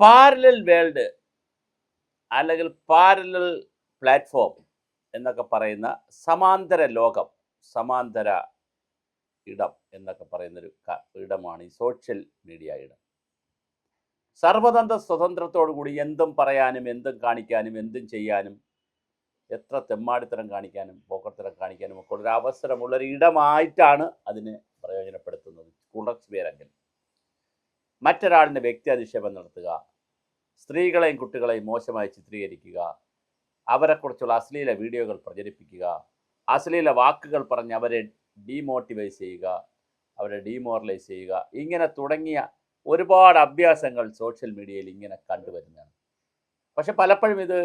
Parallel world അല്ലെങ്കിൽ parallel platform എന്നൊക്കെ പറയുന്ന സമാന്തര ലോകം, സമാന്തര ഇടം എന്നൊക്കെ പറയുന്നൊരു ഇടമാണ് ഈ സോഷ്യൽ മീഡിയ ഇടം. സർവതന്ത്ര സ്വതന്ത്രത്തോടു കൂടി എന്തും പറയാനും എന്തും കാണിക്കാനും എന്തും ചെയ്യാനും എത്ര തെമ്മാടിത്തരം കാണിക്കാനും പോക്കർത്തരം കാണിക്കാനും ഒക്കെ ഉള്ളൊരു അവസരമുള്ളൊരു ഇടമായിട്ടാണ് അതിനെ പ്രയോജനപ്പെടുത്തുന്നത്. കുറച്ച് പേരെങ്കിലും മറ്റൊരാളിൻ്റെ വ്യക്തി അധിക്ഷേപം നടത്തുക, സ്ത്രീകളെയും കുട്ടികളെയും മോശമായി ചിത്രീകരിക്കുക, അവരെക്കുറിച്ചുള്ള അശ്ലീല വീഡിയോകൾ പ്രചരിപ്പിക്കുക, അശ്ലീല വാക്കുകൾ പറഞ്ഞ് അവരെ ഡീമോട്ടിവൈസ് ചെയ്യുക, അവരെ ഡീമോറലൈസ് ചെയ്യുക, ഇങ്ങനെ തുടങ്ങിയ ഒരുപാട് അഭ്യാസങ്ങൾ സോഷ്യൽ മീഡിയയിൽ ഇങ്ങനെ കണ്ടുവരുന്നതാണ്. പക്ഷെ പലപ്പോഴും ഇത്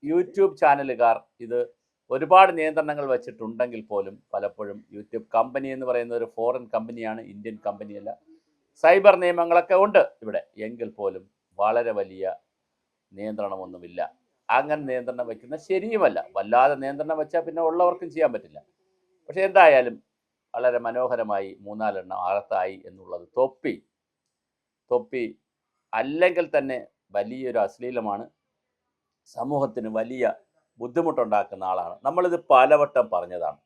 യൂട്യൂബ് ചാനലുകാർ ഇത് ഒരുപാട് നിയന്ത്രണങ്ങൾ വെച്ചിട്ടുണ്ടെങ്കിൽ പോലും പലപ്പോഴും യൂട്യൂബ് കമ്പനി എന്ന് പറയുന്ന ഒരു ഫോറിൻ കമ്പനിയാണ്, ഇന്ത്യൻ കമ്പനിയല്ല. സൈബർ നിയമങ്ങളൊക്കെ ഉണ്ട് ഇവിടെ, എങ്കിൽ പോലും വളരെ വലിയ നിയന്ത്രണമൊന്നുമില്ല. അങ്ങനെ നിയന്ത്രണം വയ്ക്കുന്നത് ശരിയുമല്ല. വല്ലാതെ നിയന്ത്രണം വെച്ചാൽ പിന്നെ ഉള്ളവർക്കും ചെയ്യാൻ പറ്റില്ല. പക്ഷെ എന്തായാലും വളരെ മനോഹരമായി 3-4 അകത്തായി എന്നുള്ളത്. തൊപ്പി അല്ലെങ്കിൽ തന്നെ വലിയൊരു അശ്ലീലമാണ്, സമൂഹത്തിന് വലിയ ബുദ്ധിമുട്ടുണ്ടാക്കുന്ന ആളാണ്. നമ്മളിത് പലവട്ടം പറഞ്ഞതാണ്.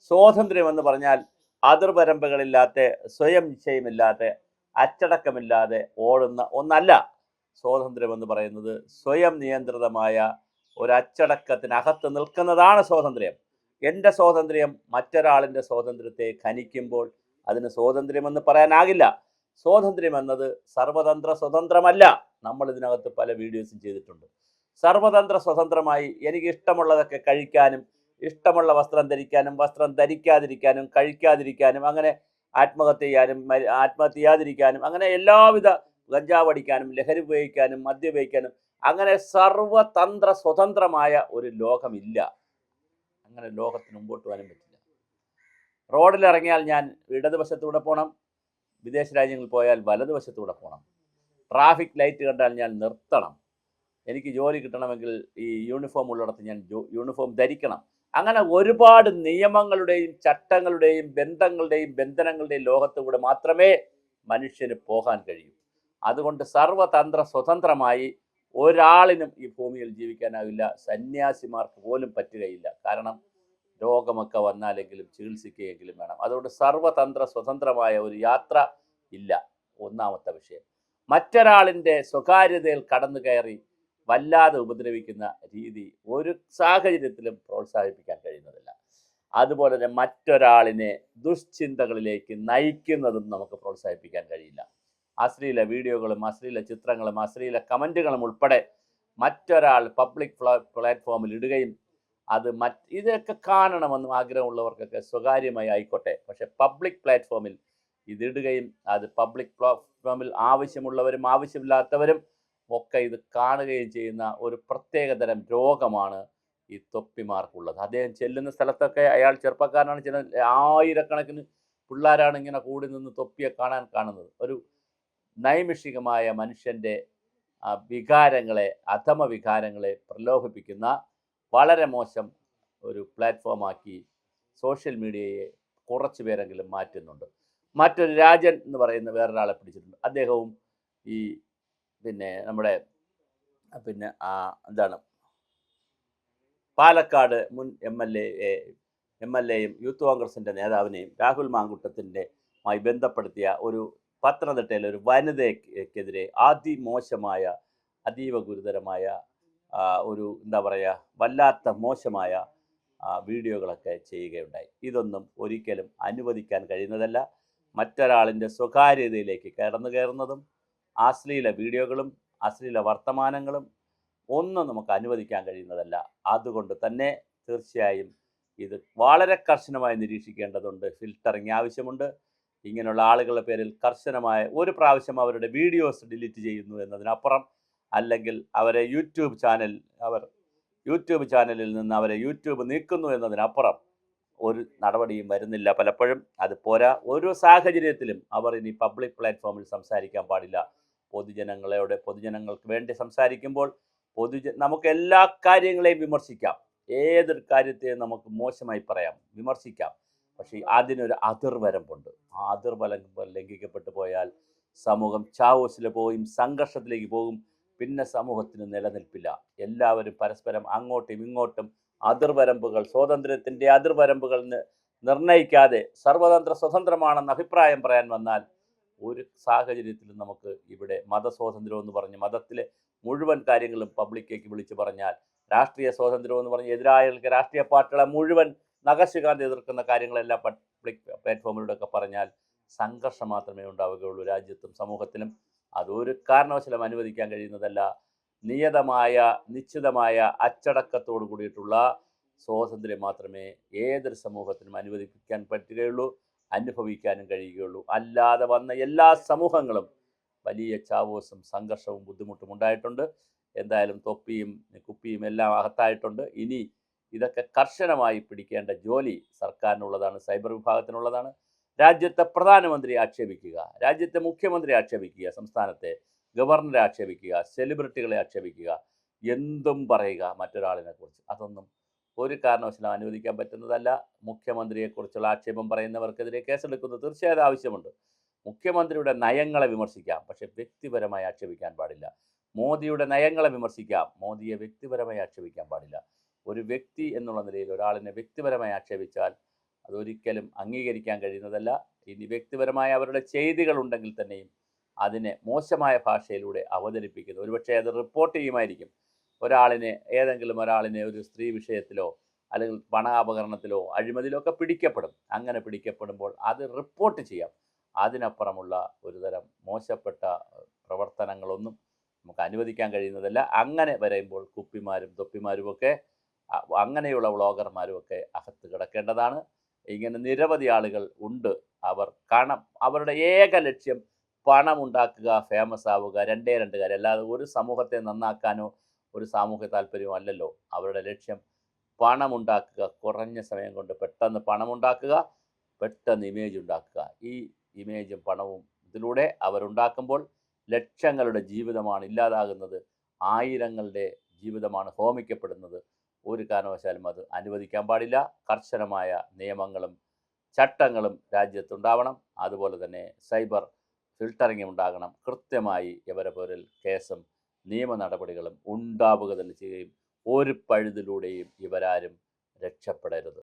സ്വാതന്ത്ര്യം എന്ന് പറഞ്ഞാൽ അതിർവരമ്പുകളില്ലാത്ത, സ്വയം നിശ്ചയമില്ലാത്ത, അച്ചടക്കമില്ലാതെ ഓടുന്ന ഒന്നല്ല. സ്വാതന്ത്ര്യം എന്ന് പറയുന്നത് സ്വയം നിയന്ത്രിതമായ ഒരു അച്ചടക്കത്തിനകത്ത് നിൽക്കുന്നതാണ് സ്വാതന്ത്ര്യം. എൻ്റെ സ്വാതന്ത്ര്യം മറ്റൊരാളിൻ്റെ സ്വാതന്ത്ര്യത്തെ ഖനിക്കുമ്പോൾ അതിന് സ്വാതന്ത്ര്യമെന്ന് പറയാനാകില്ല. സ്വാതന്ത്ര്യം എന്നത് സർവതന്ത്ര സ്വതന്ത്രമല്ല. നമ്മൾ ഇതിനകത്ത് പല വീഡിയോസും ചെയ്തിട്ടുണ്ട്. സർവതന്ത്ര സ്വതന്ത്രമായി എനിക്ക് ഇഷ്ടമുള്ളതൊക്കെ കഴിക്കാനും ഇഷ്ടമുള്ള വസ്ത്രം ധരിക്കാനും വസ്ത്രം ധരിക്കാതിരിക്കാനും കഴിക്കാതിരിക്കാനും അങ്ങനെ ആത്മഹത്യ ചെയ്യാനും ആത്മഹത്യ ചെയ്യാതിരിക്കാനും അങ്ങനെ എല്ലാവിധ ഗഞ്ചാവ് അടിക്കാനും ലഹരി ഉപയോഗിക്കാനും മദ്യം ഉപയോഗിക്കാനും അങ്ങനെ സർവതന്ത്ര സ്വതന്ത്രമായ ഒരു ലോകമില്ല. അങ്ങനെ ലോകത്തിന് മുമ്പോട്ട് പോകാനും പറ്റില്ല. റോഡിലിറങ്ങിയാൽ ഞാൻ ഇടതുവശത്തൂടെ പോകണം, വിദേശ രാജ്യങ്ങളിൽ പോയാൽ വലതുവശത്തൂടെ പോകണം. ട്രാഫിക് ലൈറ്റ് കണ്ടാൽ ഞാൻ നിർത്തണം. എനിക്ക് ജോലി കിട്ടണമെങ്കിൽ ഈ യൂണിഫോം ഉള്ളിടത്ത് ഞാൻ യൂണിഫോം ധരിക്കണം. അങ്ങനെ ഒരുപാട് നിയമങ്ങളുടെയും ചട്ടങ്ങളുടെയും ബന്ധങ്ങളുടെയും ബന്ധനങ്ങളുടെയും ലോകത്തുകൂടെ മാത്രമേ മനുഷ്യന് പോകാൻ കഴിയൂ. അതുകൊണ്ട് സർവതന്ത്ര സ്വതന്ത്രമായി ഒരാളിനും ഈ ഭൂമിയിൽ ജീവിക്കാനാവില്ല. സന്യാസിമാർക്ക് പോലും പറ്റുകയില്ല. കാരണം രോഗമൊക്കെ വന്നാലെങ്കിലും ചികിത്സിക്കുകയെങ്കിലും വേണം. അതുകൊണ്ട് സർവതന്ത്ര സ്വതന്ത്രമായ ഒരു യാത്ര ഇല്ല. ഒന്നാമത്തെ വിഷയം. മറ്റൊരാളിൻ്റെ സ്വകാര്യതയിൽ കടന്നു കയറി വല്ലാതെ ഉപദ്രവിക്കുന്ന രീതി ഒരു സാഹചര്യത്തിലും പ്രോത്സാഹിപ്പിക്കാൻ കഴിയുന്നതല്ല. അതുപോലെ തന്നെ മറ്റൊരാളിനെ ദുശ്ചിന്തകളിലേക്ക് നയിക്കുന്നതും നമുക്ക് പ്രോത്സാഹിപ്പിക്കാൻ കഴിയില്ല. അശ്ലീല വീഡിയോകളും അശ്ലീല ചിത്രങ്ങളും അശ്ലീല കമൻറ്റുകളും ഉൾപ്പെടെ മറ്റൊരാൾ പബ്ലിക് പ്ലാറ്റ്ഫോമിൽ ഇടുകയും അത് ഇതൊക്കെ കാണണമെന്നും ആഗ്രഹമുള്ളവർക്കൊക്കെ സ്വകാര്യമായി ആയിക്കോട്ടെ, പക്ഷെ പബ്ലിക് പ്ലാറ്റ്ഫോമിൽ ഇതിടുകയും അത് പബ്ലിക് പ്ലാറ്റ്ഫോമിൽ ആവശ്യമുള്ളവരും ആവശ്യമില്ലാത്തവരും ഒക്കെ ഇത് കാണുകയും ചെയ്യുന്ന ഒരു പ്രത്യേകതരം രോഗമാണ് ഈ തൊപ്പിമാർക്കുള്ളത്. അദ്ദേഹം ചെല്ലുന്ന സ്ഥലത്തൊക്കെ അയാൾ ചെറുപ്പക്കാരനാണ്, ചില ആയിരക്കണക്കിന് പിള്ളേരാണ് ഇങ്ങനെ കൂടി നിന്ന് തൊപ്പിയെ കാണുന്നത്. ഒരു നൈമിഷികമായ മനുഷ്യൻ്റെ വികാരങ്ങളെ, അധമ വികാരങ്ങളെ പ്രലോഭിപ്പിക്കുന്ന വളരെ മോശം ഒരു പ്ലാറ്റ്ഫോമാക്കി സോഷ്യൽ മീഡിയയെ കുറച്ച് പേരെങ്കിലും മാറ്റുന്നുണ്ട്. മറ്റൊരു രാജൻ എന്ന് പറയുന്ന വേറൊരാളെ പിടിച്ചിട്ടുണ്ട്. അദ്ദേഹവും ഈ നമ്മുടെ എന്താണ് പാലക്കാട് മുൻ എം എൽ എയും യൂത്ത് കോൺഗ്രസിൻ്റെ നേതാവിനെയും രാഹുൽ മാങ്കുട്ടത്തിൻ്റെയുമായി ബന്ധപ്പെടുത്തിയ ഒരു പത്തനംതിട്ടയിലെ ഒരു വനിതയ്ക്കെതിരെ അതിമോശമായ അതീവ ഗുരുതരമായ ഒരു വല്ലാത്ത മോശമായ വീഡിയോകളൊക്കെ ചെയ്യുകയുണ്ടായി. ഇതൊന്നും ഒരിക്കലും അനുവദിക്കാൻ കഴിയുന്നതല്ല. മറ്റൊരാളിൻ്റെ സ്വകാര്യതയിലേക്ക് കയറുന്നതും അശ്ലീല വീഡിയോകളും അശ്ലീല വർത്തമാനങ്ങളും ഒന്നും നമുക്ക് അനുവദിക്കാൻ കഴിയുന്നതല്ല. അതുകൊണ്ട് തന്നെ തീർച്ചയായും ഇത് വളരെ കർശനമായി നിരീക്ഷിക്കേണ്ടതുണ്ട്. ഫിൽട്ടറിങ് ആവശ്യമുണ്ട്. ഇങ്ങനെയുള്ള ആളുകളുടെ പേരിൽ കർശനമായ ഒരു പ്രാവശ്യം അവരുടെ വീഡിയോസ് ഡിലീറ്റ് ചെയ്യുന്നു എന്നതിനപ്പുറം, അല്ലെങ്കിൽ അവരെ യൂട്യൂബ് ചാനലിൽ നിന്ന് അവരെ യൂട്യൂബ് നീക്കുന്നു എന്നതിനപ്പുറം ഒരു നടപടിയും വരുന്നില്ല. പലപ്പോഴും അത് പോരാ. ഒരു സാഹചര്യത്തിലും അവർ ഇനി പബ്ലിക് പ്ലാറ്റ്ഫോമിൽ സംസാരിക്കാൻ പാടില്ല. പൊതുജനങ്ങൾക്ക് വേണ്ടി സംസാരിക്കുമ്പോൾ നമുക്ക് എല്ലാ കാര്യങ്ങളെയും വിമർശിക്കാം. ഏതൊരു കാര്യത്തെയും നമുക്ക് മോശമായി പറയാം, വിമർശിക്കാം. പക്ഷേ അതിനൊരു അതിർവരമ്പുണ്ട്. ആ അതിർവരമ്പ് ലംഘിക്കപ്പെട്ടു പോയാൽ സമൂഹം ചാവോസിൽ പോയും സംഘർഷത്തിലേക്ക് പോകും. പിന്നെ സമൂഹത്തിന് നിലനിൽപ്പില്ല. എല്ലാവരും പരസ്പരം അങ്ങോട്ടും ഇങ്ങോട്ടും അതിർവരമ്പുകൾ, സ്വാതന്ത്ര്യത്തിൻ്റെ അതിർവരമ്പുകൾ നിർണ്ണയിക്കാതെ സർവതന്ത്ര സ്വതന്ത്രമാണെന്ന് അഭിപ്രായം പറയാൻ വന്നാൽ ഒരു സാഹചര്യത്തിലും നമുക്ക് ഇവിടെ മതസ്വാതന്ത്ര്യം എന്ന് പറഞ്ഞ് മതത്തിലെ മുഴുവൻ കാര്യങ്ങളും പബ്ലിക്കേക്ക് വിളിച്ചു പറഞ്ഞാൽ, രാഷ്ട്രീയ സ്വാതന്ത്ര്യം എന്ന് പറഞ്ഞ് എതിരാളികൾക്ക് രാഷ്ട്രീയ പാർട്ടികളെ മുഴുവൻ നഖശിഖാന്തി എതിർക്കുന്ന കാര്യങ്ങളെല്ലാം പബ്ലിക് പ്ലാറ്റ്ഫോമിലൂടെയൊക്കെ പറഞ്ഞാൽ സംഘർഷം മാത്രമേ ഉണ്ടാവുകയുള്ളൂ രാജ്യത്തും സമൂഹത്തിലും. അതൊരു കാരണവശാലും അനുവദിക്കാൻ കഴിയുന്നതല്ല. നിശ്ചിതമായ അച്ചടക്കത്തോട് കൂടിയിട്ടുള്ള സ്വാതന്ത്ര്യം മാത്രമേ ഏതൊരു സമൂഹത്തിനും അനുവദിക്കാൻ പറ്റുകയുള്ളൂ, അനുഭവിക്കാനും കഴിയുകയുള്ളൂ. അല്ലാതെ വന്ന എല്ലാ സമൂഹങ്ങളും വലിയ ചാവോസും സംഘർഷവും ബുദ്ധിമുട്ടും ഉണ്ടായിട്ടുണ്ട്. എന്തായാലും തൊപ്പിയും കുപ്പിയും എല്ലാം അകത്തായിട്ടുണ്ട്. ഇനി ഇതൊക്കെ കർശനമായി പിടിക്കേണ്ട ജോലി സർക്കാരിനുള്ളതാണ്, സൈബർ വിഭാഗത്തിനുള്ളതാണ്. രാജ്യത്തെ പ്രധാനമന്ത്രി ആക്ഷേപിക്കുക, രാജ്യത്തെ മുഖ്യമന്ത്രി ആക്ഷേപിക്കുക, സംസ്ഥാനത്തെ ഗവർണറെ ആക്ഷേപിക്കുക, സെലിബ്രിറ്റികളെ ആക്ഷേപിക്കുക, എന്തും പറയുക മറ്റൊരാളിനെ കുറിച്ച്, അതൊന്നും ഒരു കാരണവശാലും അനുവദിക്കാൻ പറ്റുന്നതല്ല. മുഖ്യമന്ത്രിയെക്കുറിച്ചുള്ള ആക്ഷേപം പറയുന്നവർക്കെതിരെ കേസെടുക്കുന്നത് തീർച്ചയായും ആവശ്യമുണ്ട്. മുഖ്യമന്ത്രിയുടെ നയങ്ങളെ വിമർശിക്കാം, പക്ഷെ വ്യക്തിപരമായി ആക്ഷേപിക്കാൻ പാടില്ല. മോദിയുടെ നയങ്ങളെ വിമർശിക്കാം, മോദിയെ വ്യക്തിപരമായി ആക്ഷേപിക്കാൻ പാടില്ല. ഒരു വ്യക്തി എന്നുള്ള നിലയിൽ ഒരാളിനെ വ്യക്തിപരമായി ആക്ഷേപിച്ചാൽ അതൊരിക്കലും അംഗീകരിക്കാൻ കഴിയുന്നതല്ല. ഇനി വ്യക്തിപരമായ അവരുടെ ചെയ്തികളുണ്ടെങ്കിൽ തന്നെയും അതിനെ മോശമായ ഭാഷയിലൂടെ അവതരിപ്പിക്കുന്നത്, ഒരുപക്ഷെ അത് റിപ്പോർട്ട് ചെയ്യുമായിരിക്കും. ഏതെങ്കിലും ഒരാളിനെ ഒരു സ്ത്രീ വിഷയത്തിലോ അല്ലെങ്കിൽ പണാപകരണത്തിലോ അഴിമതിയിലോ ഒക്കെ പിടിക്കപ്പെടും. അങ്ങനെ പിടിക്കപ്പെടുമ്പോൾ അത് റിപ്പോർട്ട് ചെയ്യാം. അതിനപ്പുറമുള്ള ഒരുതരം മോശപ്പെട്ട പ്രവർത്തനങ്ങളൊന്നും നമുക്ക് അനുവദിക്കാൻ കഴിയുന്നതല്ല. അങ്ങനെ വരുമ്പോൾ കുപ്പിമാരും തൊപ്പിമാരുമൊക്കെ അങ്ങനെയുള്ള വ്ളോഗർമാരുമൊക്കെ അകത്ത് കിടക്കേണ്ടതാണ്. ഇങ്ങനെ നിരവധി ആളുകൾ ഉണ്ട്. അവരുടെ ഏക ലക്ഷ്യം പണമുണ്ടാക്കുക, ഫേമസ് ആവുക, രണ്ടേ കാര്യം. അല്ലാതെ ഒരു സമൂഹത്തെ നന്നാക്കാനോ ഒരു സാമൂഹ്യ താല്പര്യമോ അല്ലല്ലോ അവരുടെ ലക്ഷ്യം. പണമുണ്ടാക്കുക, കുറഞ്ഞ സമയം കൊണ്ട് പെട്ടെന്ന് പണമുണ്ടാക്കുക, പെട്ടെന്ന് ഇമേജ് ഉണ്ടാക്കുക. ഈ ഇമേജും പണവും ഇതിലൂടെ അവരുണ്ടാക്കുമ്പോൾ ലക്ഷങ്ങളുടെ ജീവിതമാണ് ഇല്ലാതാകുന്നത്, ആയിരങ്ങളുടെ ജീവിതമാണ് ഹോമിക്കപ്പെടുന്നത്. ഒരു കാരണവശാലും അത് അനുവദിക്കാൻ പാടില്ല. കർശനമായ നിയമങ്ങളും ചട്ടങ്ങളും രാജ്യത്തുണ്ടാവണം. അതുപോലെ തന്നെ സൈബർ ഫിൽട്ടറിങ്ങും ഉണ്ടാകണം. കൃത്യമായി ഇവരെ പേരിൽ കേസും നിയമ നടപടികളും ഉണ്ടാവുക തന്നെ ചെയ്യുകയും ഒരു പഴുതിലൂടെയും ഇവരാരും രക്ഷപ്പെടരുത്.